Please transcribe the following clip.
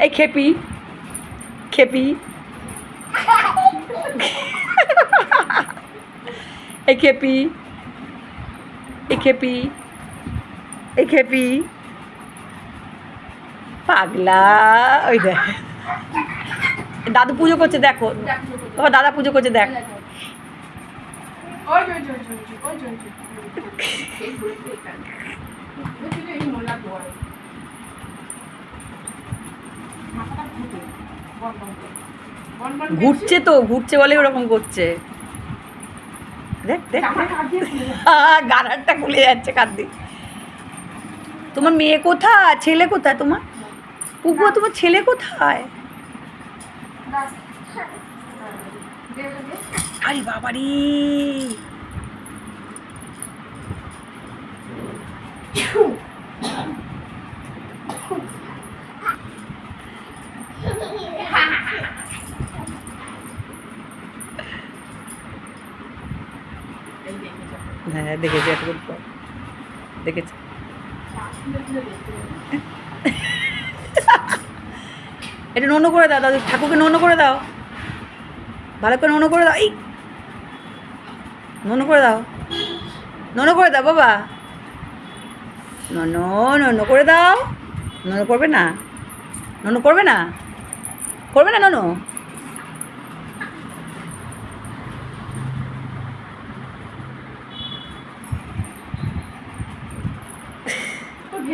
এই খেপি খেপি এই খেপি এই খেপি এই খেপি পাগলা। ওই দেখ দাদু পুজো করছে, দেখো ও দাদা পুজো করছে, দেখ ঘুরছে তো, ঘুরছে বলে ওরকম করছে। দেখ দেখ গাড়ারটা খুলে যাচ্ছে কাঁদি। তোমার মেয়ে কোথায়, ছেলে কোথায় তোমার? পুকুয়া তোমার ছেলে কোথায়? আরে বাবারি হ্যাঁ দেখেছি, এতক্ষণ পর দেখেছি। এটা নোনো করে দাও, দাদু ঠাকুরকে নোনো করে দাও, ভালো করে নোনো করে দাও। এই নোনো করে দাও, নোনো করে দাও বাবা, নোনো নোনো করে দাও। নোনো করবে না, নোনো করবে না, করবে না নোনো।